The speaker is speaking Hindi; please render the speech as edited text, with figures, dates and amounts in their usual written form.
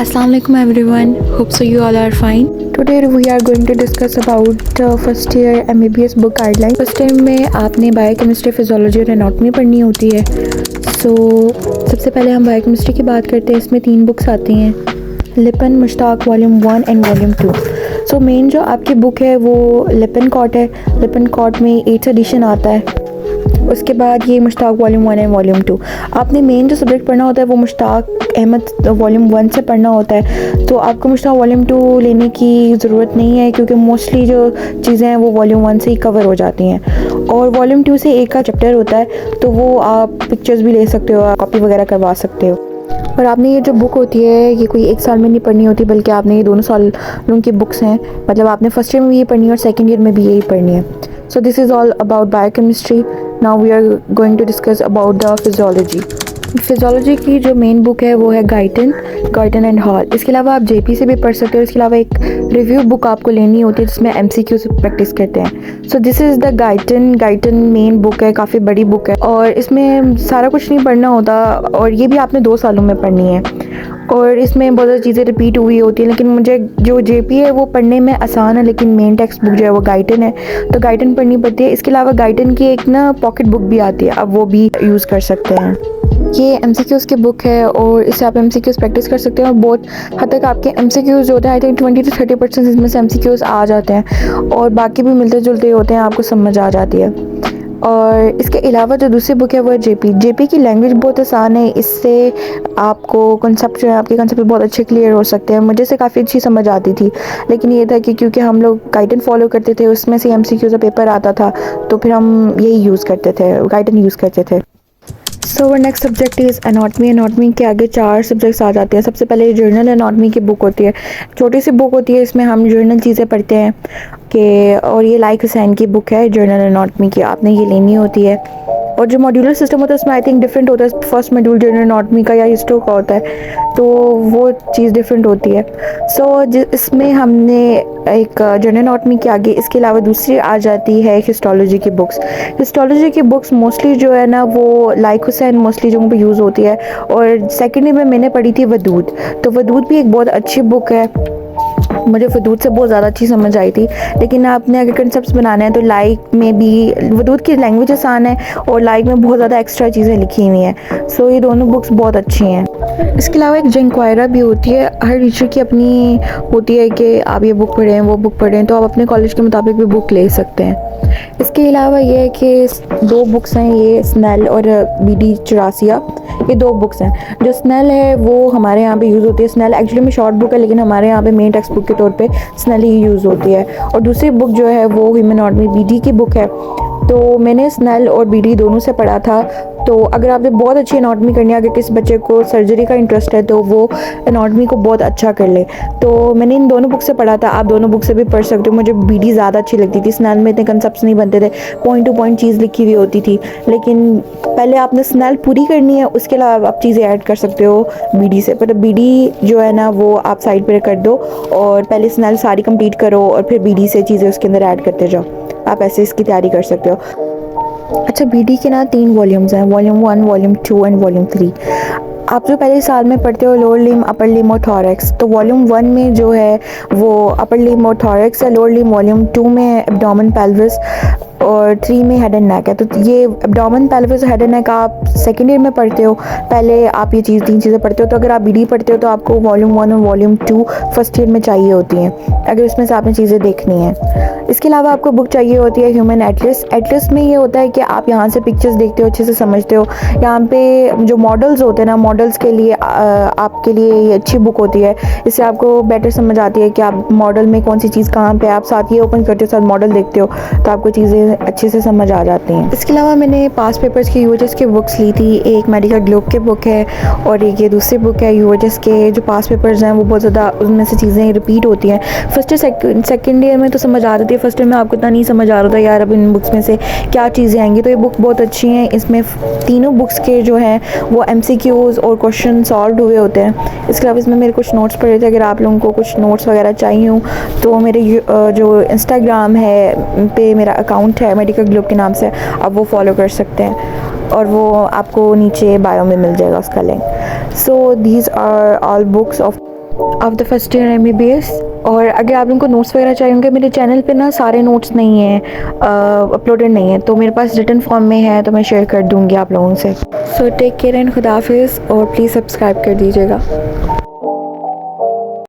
Assalamualaikum everyone. Hope so you all are fine. Today we are going to discuss about first year MBBS book guideline. First year में आपने बायोकेमिस्ट्री, फिजियोलॉजी और एनाटॉमी पढ़नी होती है. सबसे पहले हम बायोकेमिस्ट्री की बात करते हैं. इसमें 3 बुक्स आती हैं, लिपन, Mushtaq volume 1 and volume 2. Main जो आपकी बुक है वो लिपन कॉट है. लिपन कॉट में 8th एडिशन आता है. उसके बाद ये मुश्ताक वॉल्यूम 1 एंड वॉल्यूम 2. आपने मेन जो सब्जेक्ट पढ़ना होता है वो मुश्ताक अहमद वॉल्यूम 1 से पढ़ना होता है. तो आपको मुश्ताक वॉल्यूम 2 लेने की ज़रूरत नहीं है, क्योंकि मोस्टली जो चीज़ें हैं वो वॉल्यूम 1 से ही कवर हो जाती हैं. और वॉल्यूम 2 से एक का चैप्टर होता है, तो वो आप पिक्चर्स भी ले सकते हो, कॉपी वगैरह करवा सकते हो. और आपने ये जो बुक होती है ये कोई एक साल में नहीं पढ़नी होती, बल्कि आपने ये दोनों सालों की बुक्स हैं. मतलब आपने फर्स्ट ईयर में भी ये पढ़नी है और सेकेंड ईयर में भी यही पढ़नी है. So this is all about biochemistry. Now we are going to discuss about the physiology. Physiology की जो मेन बुक है वो है गाइटन एंड हॉल. इसके अलावा आप जेपी से भी पढ़ सकते हो. इसके अलावा एक रिव्यू बुक आपको लेनी होती है जिसमें एमसीक्यू से प्रैक्टिस करते हैं. So this is the Guyton main book है, काफ़ी बड़ी बुक है और इसमें सारा कुछ नहीं पढ़ना होता, और ये भी आपने 2 सालों में पढ़नी है. और इसमें बहुत ज़्यादा चीज़ें रिपीट हुई होती हैं, लेकिन मुझे जो जेपी है वो पढ़ने में आसान है, लेकिन मेन टेक्स्ट बुक जो है वो गाइटन है, तो गाइटन पढ़नी पड़ती है. इसके अलावा गाइटन की एक ना पॉकेट बुक भी आती है, अब वो भी यूज़ कर सकते हैं. ये एमसीक्यूज़ की बुक है और इससे आप एमसीक्यूज़ प्रैक्टिस कर सकते हैं, और बहुत हद तक आपके एमसीक्यूज़ जो होते हैं आई थिंक 20 से 30% इसमें से एमसीक्यूज़ आ जाते हैं, और बाकी भी मिलते जुलते होते हैं, आपको समझ आ जाती है. और इसके अलावा जो दूसरी बुक है वो है जेपी की लैंग्वेज बहुत आसान है. इससे आपको कॉन्सेप्ट जो है, आपके कॉन्सेप्ट बहुत अच्छे क्लियर हो सकते हैं. मुझे से काफ़ी अच्छी समझ आती थी, लेकिन ये था कि क्योंकि हम लोग गाइडन फॉलो करते थे, उसमें से एमसीक्यू का पेपर आता था, तो फिर हम यही यूज़ करते थे, गाइडन यूज़ करते थे. So next subject is anatomy. Anatomy के आगे 4 सब्जेक्ट्स आ जाते हैं. सबसे पहले जर्नल एनाटॉमी की बुक होती है, छोटी सी बुक होती है. इसमें हम जर्नल चीज़ें पढ़ते हैं कि, और ये लाइक हुसैन की बुक है जर्नल एनाटॉमी की, आपने ये लेनी होती है. और जो मॉड्यूलर सिस्टम होता है उसमें आई थिंक डिफरेंट होता है. फर्स्ट मॉड्यूल जर्नल एनाटॉमी का या हिस्टो का होता है, तो वो चीज़ डिफरेंट होती है. इसमें हमने एक जर्नल एनाटॉमी के आगे इसके अलावा दूसरी आ जाती है हिस्टोलॉजी की बुक्स. हिस्टोलॉजी की बुक्स मोस्टली जो है ना वो लाइक हुसैन मोस्टली जगहों पे यूज़ होती है. और सेकेंड ईयर में मैंने पढ़ी थी वदूद, तो वदूद भी एक बहुत अच्छी बुक है. मुझे वदूद से बहुत ज़्यादा अच्छी समझ आई थी. लेकिन आपने अगर कंसेप्ट्स बनाने हैं तो लाइक में भी वदूद की लैंग्वेज आसान है और लाइक में बहुत ज़्यादा एक्स्ट्रा चीज़ें लिखी हुई हैं. सो ये दोनों बुक्स बहुत अच्छी हैं. इसके अलावा एक जंक्वायरा भी होती है. हर टीचर की अपनी होती है कि आप ये बुक पढ़ें, वो बुक पढ़ें, तो आप अपने कॉलेज के मुताबिक भी बुक ले सकते हैं. इसके अलावा ये है कि 2 बुक्स हैं, ये स्नेल और BD चौरासिया. ये 2 बुक्स हैं. जो स्नेल है वो हमारे यहाँ पे यूज़ होती है. स्नेल एक्चुअली में शॉर्ट बुक है, लेकिन हमारे यहाँ पे मेन टेक्स्ट बुक के तौर पे स्नेल ही यूज़ होती है. और दूसरी बुक जो है वो ह्यूमन एनाटॉमी BD की बुक है. तो मैंने स्नेल और BD दोनों से पढ़ा था. तो अगर आपने बहुत अच्छी एनाटॉमी करनी है, अगर किसी बच्चे को सर्जरी का इंटरेस्ट है तो वो एनाटॉमी को बहुत अच्छा कर ले. तो मैंने इन दोनों बुक से पढ़ा था. आप दोनों बुक से भी पढ़ सकते हो. मुझे BD ज़्यादा अच्छी लगती थी. स्नेल में इतने कंसेप्ट्स नहीं बनते थे, पॉइंट टू पॉइंट चीज़ लिखी हुई होती थी. लेकिन पहले आपने स्नेल पूरी करनी है, उसके अलावा आप चीज़ें ऐड कर सकते हो BD से. पर BD जो है ना वो आप साइड पर कर दो और पहले स्नेल सारी कंप्लीट करो और फिर BD से चीज़ें उसके अंदर ऐड करते जाओ. आप ऐसे इसकी तैयारी कर सकते हो. अच्छा, BD के ना 3 वॉल्यूम्स हैं, वॉल्यूम 1, वॉल्यूम 2 एंड वॉल्यूम 3. आप जो पहले साल में पढ़ते हो लोअर लिम्ब, अपर लिम्ब और थॉरैक्स, तो वॉल्यूम 1 में जो है वो अपर लिम्ब और थॉरैक्स है. लोअर लिम्ब वॉल्यूम 2 में एब्डोमेन, पेल्विस, और 3 में हेड एंड नेक है. तो ये एब्डोमेन, पेल्विस और हेड एंड नेक आप सेकेंड ईयर में पढ़ते हो. पहले आप ये 3 चीज़ें पढ़ते हो. तो अगर आप BD पढ़ते हो तो आपको वॉल्यूम 1 और वॉल्यूम 2 फर्स्ट ईयर में चाहिए होती हैं, अगर उसमें से आपने चीज़ें देखनी हैं. इसके अलावा आपको बुक चाहिए होती है ह्यूमन एटलस. एटलस में ये होता है कि आप यहाँ से पिक्चर्स देखते हो, अच्छे से समझते हो. यहाँ पे जो मॉडल्स होते हैं ना, मॉडल्स के लिए आपके लिए ये अच्छी बुक होती है. इससे आपको बेटर समझ आती है कि आप मॉडल में कौन सी चीज़ कहाँ पे, आप साथ ये ओपन करते हो, साथ मॉडल देखते हो, तो आपको चीज़ें अच्छे से समझ आ जाती हैं. इसके अलावा मैंने पास पेपर्स की UHS की बुक्स ली थी. एक मेडिकल ग्लोब की बुक है और एक ये दूसरी बुक है UHS के. जो पास पेपर्स हैं वो बहुत ज़्यादा उनमें से चीज़ें रिपीट होती हैं. फर्स्ट ईयर सेकेंड ईयर में तो समझ आ रही थी, फर्स्ट ईयर में आपको इतना नहीं समझ आ रहा था यार अब इन बुक्स में से क्या चीज़ें आएंगी. तो ये बुक बहुत अच्छी हैं. इसमें तीनों बुक्स के जो हैं वो MCQs और क्वेश्चन सॉल्व हुए होते हैं. इसके अलावा इसमें मेरे कुछ नोट्स पड़े थे. अगर आप लोगों को कुछ नोट्स वगैरह चाहिए हो तो मेरे जो इंस्टाग्राम है पे मेरा अकाउंट है मेडिकल ग्लोब के नाम से, आप वो फॉलो कर सकते हैं और वो आपको नीचे बायो में मिल जाएगा उसका लिंक. So these are all books of of the first year MBBS। और अगर आप उनको नोट्स वगैरह चाहिए होंगे, मेरे चैनल पे ना सारे नोट्स नहीं हैं, अपलोडेड नहीं है, तो मेरे पास रिटन फॉर्म में है, तो मैं शेयर कर दूँगी आप लोगों से। सो टेक केयर एंड खुदा हाफिज़, और प्लीज़ सब्सक्राइब कर दीजिएगा।